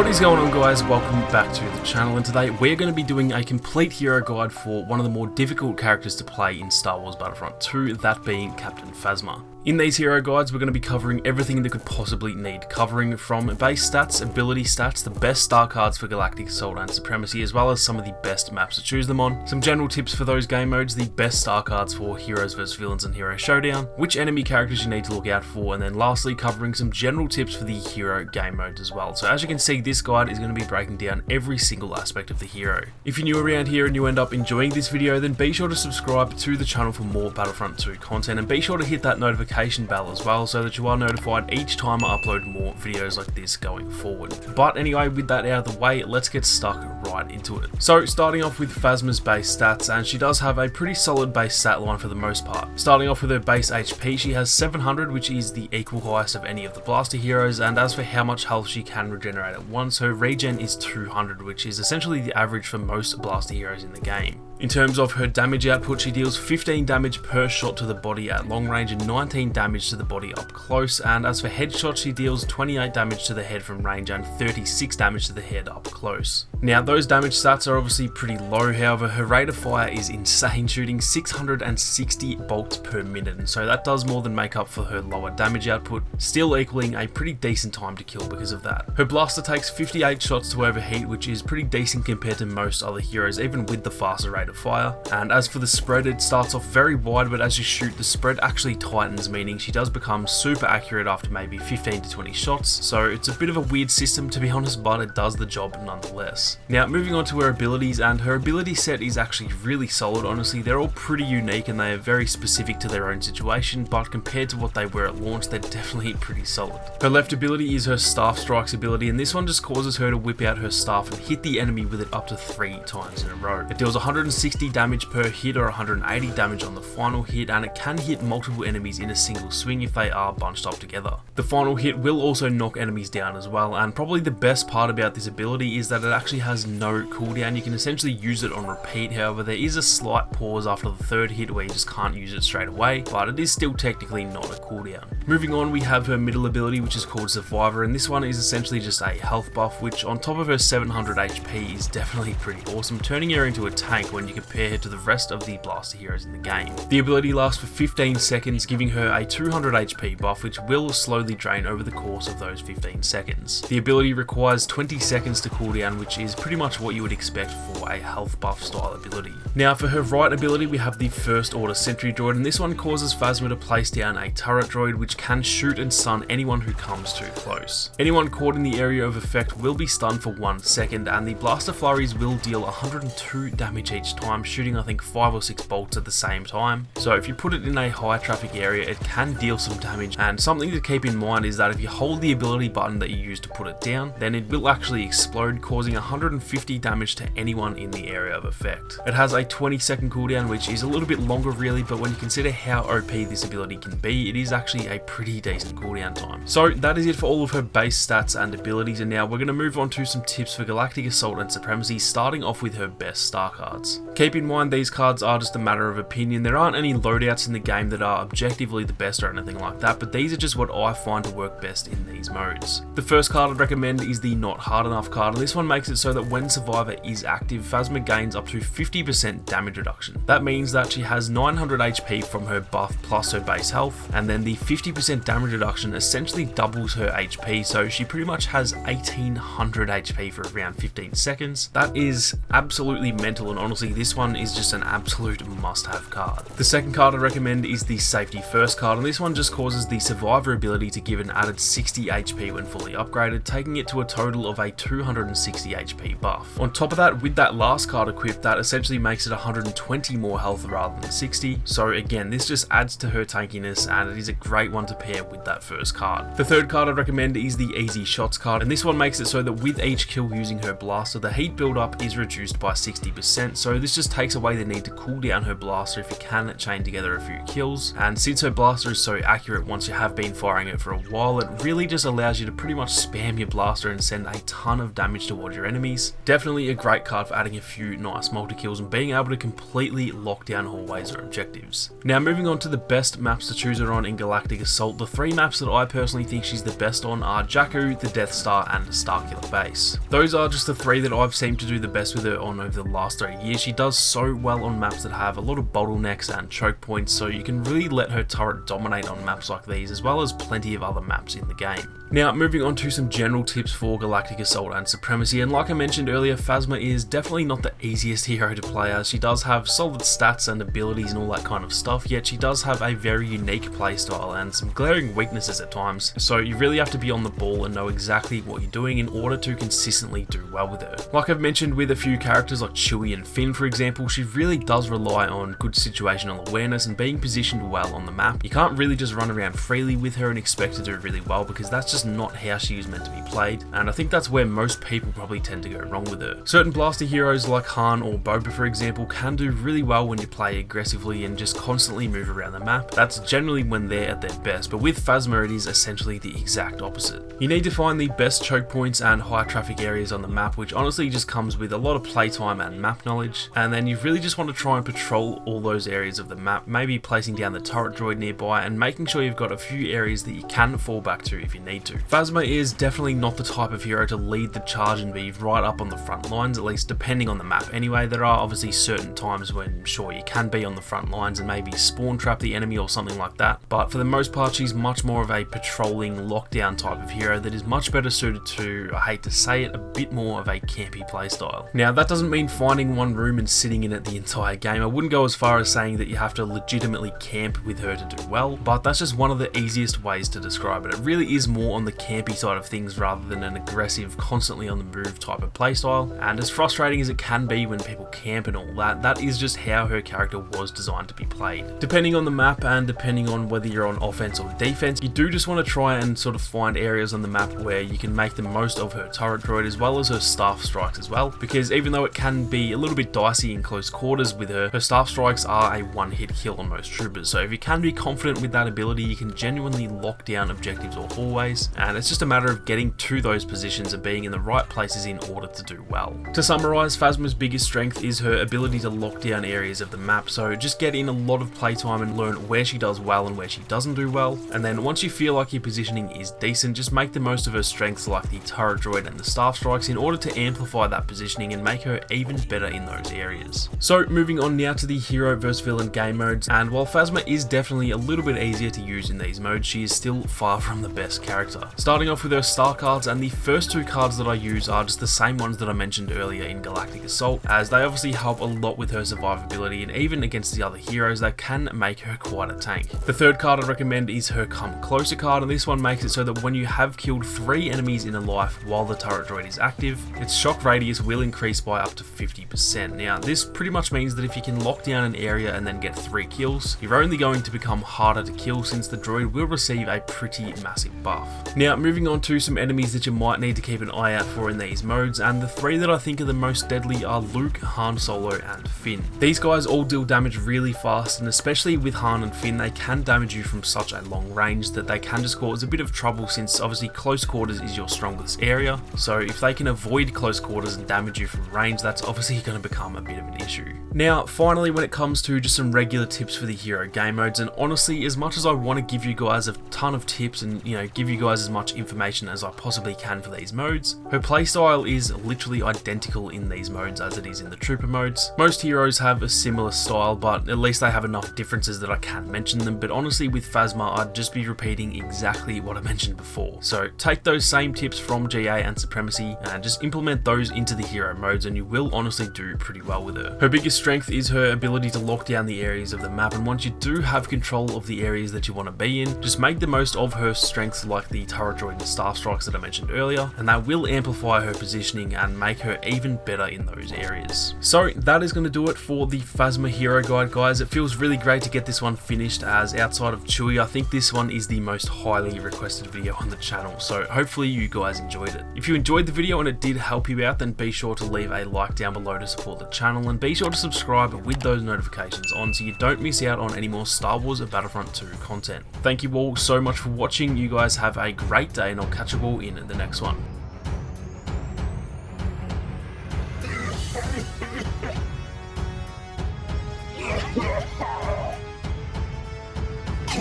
What is going on, guys? Welcome back to the channel, and today we're going to be doing a complete hero guide for one of the more difficult characters to play in Star Wars Battlefront 2, that being Captain Phasma. In these hero guides, we're going to be covering everything that could possibly need covering, from base stats, ability stats, the best star cards for Galactic Assault and Supremacy, as well as some of the best maps to choose them on, some general tips for those game modes, the best star cards for Heroes vs Villains and HvV Showdown, which enemy characters you need to look out for, and then lastly covering some general tips for the hero game modes as well. So as you can see, this guide is going to be breaking down every single aspect of the hero. If you're new around here and you end up enjoying this video, then be sure to subscribe to the channel for more Battlefront 2 content, and be sure to hit that notification bell as well so that you are notified each time I upload more videos like this going forward. But anyway, with that out of the way, let's get stuck right into it. So starting off with Phasma's base stats, and she does have a pretty solid base stat line for the most part. Starting off with her base HP, she has 700, which is the equal highest of any of the blaster heroes, and as for how much health she can regenerate at once, her regen is 200, which is essentially the average for most blaster heroes in the game. In terms of her damage output, she deals 15 damage per shot to the body at long range and 19 damage to the body up close, and as for headshots, she deals 28 damage to the head from range and 36 damage to the head up close. Now those damage stats are obviously pretty low, however her rate of fire is insane, shooting 660 bolts per minute, and so that does more than make up for her lower damage output, still equaling a pretty decent time to kill because of that. Her blaster takes 58 shots to overheat, which is pretty decent compared to most other heroes, even with the faster rate of fire. And as for the spread, it starts off very wide, but as you shoot, the spread actually tightens, meaning she does become super accurate after maybe 15 to 20 shots, so it's a bit of a weird system to be honest, but it does the job nonetheless. Now moving on to her abilities, and her ability set is actually really solid. Honestly, they're all pretty unique and they are very specific to their own situation, but compared to what they were at launch, they're definitely pretty solid. Her left ability is her Staff Strikes ability, and this one just causes her to whip out her staff and hit the enemy with it up to 3 times in a row. It deals 160 damage per hit or 180 damage on the final hit, and it can hit multiple enemies in a single swing if they are bunched up together. The final hit will also knock enemies down as well, and probably the best part about this ability is that it actually has no cooldown. You can essentially use it on repeat, however there is a slight pause after the third hit where you just can't use it straight away, but it is still technically not a cooldown. Moving on, we have her middle ability, which is called Survivor, and this one is essentially just a health buff, which on top of her 700 HP is definitely pretty awesome, turning her into a tank when you compare her to the rest of the blaster heroes in the game. The ability lasts for 15 seconds, giving her a 200 HP buff, which will slowly drain over the course of those 15 seconds. The ability requires 20 seconds to cooldown, which is pretty much what you would expect for a health buff style ability. Now for her right ability, we have the First Order Sentry Droid, and this one causes Phasma to place down a turret droid which can shoot and stun anyone who comes too close. Anyone caught in the area of effect will be stunned for 1 second, and the blaster flurries will deal 102 damage each time, shooting I think 5 or 6 bolts at the same time. So if you put it in a high traffic area, it can deal some damage, and something to keep in mind is that if you hold the ability button that you use to put it down, then it will actually explode, causing 150 damage to anyone in the area of effect. It has a 20-second cooldown, which is a little bit longer really, but when you consider how OP this ability can be, it is actually a pretty decent cooldown time. So that is it for all of her base stats and abilities, and now we're going to move on to some tips for Galactic Assault and Supremacy, starting off with her best star cards. Keep in mind these cards are just a matter of opinion. There aren't any loadouts in the game that are objectively the best or anything like that, but these are just what I find to work best in these modes. The first card I'd recommend is the Not Hard Enough card, and this one makes it so that when Survivor is active, Phasma gains up to 50% damage reduction. That means that she has 900 HP from her buff plus her base health, and then the 50% damage reduction essentially doubles her HP, so she pretty much has 1800 HP for around 15 seconds. That is absolutely mental, and honestly this one is just an absolute must-have card. The second card I recommend is the Safety First card, and this one just causes the Survivor ability to give an added 60 HP when fully upgraded, taking it to a total of a 260 HP buff. On top of that, with that last card equipped, that essentially makes it 120 more health rather than 60, so again this just adds to her tankiness, and it is a great one to pair with that first card. The third card I'd recommend is the Easy Shots card, and this one makes it so that with each kill using her blaster, the heat build-up is reduced by 60%, so this just takes away the need to cool down her blaster if you can chain together a few kills, and since her blaster is so accurate once you have been firing it for a while, it really just allows you to pretty much spam your blaster and send a ton of damage towards your enemy enemies. Definitely a great card for adding a few nice multi-kills and being able to completely lock down hallways or objectives. Now moving on to the best maps to choose her on in Galactic Assault, the 3 maps that I personally think she's the best on are Jakku, the Death Star and the Starkiller Base. Those are just the 3 that I've seemed to do the best with her on over the last 3 years. She does so well on maps that have a lot of bottlenecks and choke points, so you can really let her turret dominate on maps like these, as well as plenty of other maps in the game. Now moving on to some general tips for Galactic Assault and Supremacy, and like I mentioned earlier, Phasma is definitely not the easiest hero to play as. She does have solid stats and abilities and all that kind of stuff, yet she does have a very unique playstyle and some glaring weaknesses at times, so you really have to be on the ball and know exactly what you're doing in order to consistently do well with her. Like I've mentioned with a few characters like Chewie and Finn for example, she really does rely on good situational awareness and being positioned well on the map. You can't really just run around freely with her and expect to do really well, because that's just not how she is meant to be played, and I think that's where most people probably tend to go wrong with her. Certain blaster heroes like Han or Boba for example can do really well when you play aggressively and just constantly move around the map. That's generally when they're at their best, but with Phasma it is essentially the exact opposite. You need to find the best choke points and high traffic areas on the map, which honestly just comes with a lot of playtime and map knowledge, and then you really just want to try and patrol all those areas of the map, maybe placing down the turret droid nearby and making sure you've got a few areas that you can fall back to if you need to. Phasma is definitely not the type of hero to lead the charge and be right up on the front lines, at least depending on the map anyway. There are obviously certain times when sure you can be on the front lines and maybe spawn trap the enemy or something like that, but for the most part she's much more of a patrolling lockdown type of hero that is much better suited to, I hate to say it, a bit more of a campy playstyle. Now that doesn't mean finding one room and sitting in it the entire game. I wouldn't go as far as saying that you have to legitimately camp with her to do well, but that's just one of the easiest ways to describe it. It really is more on the campy side of things rather than an aggressive, constantly on the move type of playstyle, and as frustrating as it can be when people camp and all that, that is just how her character was designed to be played. Depending on the map and depending on whether you're on offense or defense, you do just want to try and sort of find areas on the map where you can make the most of her turret droid as well as her staff strikes as well, because even though it can be a little bit dicey in close quarters with her staff strikes are a one-hit kill on most troopers, so if you can be confident with that ability you can genuinely lock down objectives or hallways, and it's just a matter of getting to those positions and being in the right places in order to do well. To summarise, Phasma's biggest strength is her ability to lock down areas of the map, so just get in a lot of playtime and learn where she does well and where she doesn't do well, and then once you feel like your positioning is decent, just make the most of her strengths like the turret droid and the staff strikes in order to amplify that positioning and make her even better in those areas. So moving on now to the hero versus villain game modes, and while Phasma is definitely a little bit easier to use in these modes, she is still far from the best character. Starting off with her star cards, and the first 2 cards that I use are just the same ones that I mentioned earlier in Galactic Assault, as they obviously help a lot with her survivability, and even against the other heroes they can make her quite a tank. The third card I recommend is her Come Closer card, and this one makes it so that when you have killed 3 enemies in a life while the turret droid is active, its shock radius will increase by up to 50%. Now this pretty much means that if you can lock down an area and then get 3 kills, you're only going to become harder to kill since the droid will receive a pretty massive buff. Now moving on to some enemies that you might need to keep an eye out for in these modes, and the 3 that I think are the most deadly are Luke, Han Solo and Finn. These guys all deal damage really fast, and especially with Han and Finn they can damage you from such a long range that they can just cause a bit of trouble, since obviously close quarters is your strongest area, so if they can avoid close quarters and damage you from range, that's obviously going to become a bit of an issue. Now finally, when it comes to just some regular tips for the hero game modes, and honestly as much as I want to give you guys a ton of tips and give you guys as much information as I possibly can for these modes, her playstyle is literally identical in these modes as it is in the trooper modes. Most heroes have a similar style, but at least they have enough differences that I can mention them, but honestly with Phasma I'd just be repeating exactly what I mentioned before. So take those same tips from GA and Supremacy and just implement those into the hero modes and you will honestly do pretty well with her. Her biggest strength is her ability to lock down the areas of the map, and once you do have control of the areas that you want to be in, just make the most of her strengths like the turret droid and staff strikes that I mentioned earlier, and that will amplify her positioning and make her even better in those areas. So that is going to do it for the Phasma hero guide, guys. It feels really great to get this one finished, as outside of Chewie I think this one is the most highly requested video on the channel, so hopefully you guys enjoyed it. If you enjoyed the video and it did help you out, then be sure to leave a like down below to support the channel, and be sure to subscribe with those notifications on so you don't miss out on any more Star Wars Battlefront 2 content. Thank you all so much for watching. You guys have a great day and I'll catch you all in the next one.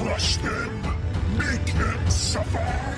Crush them! Make them suffer!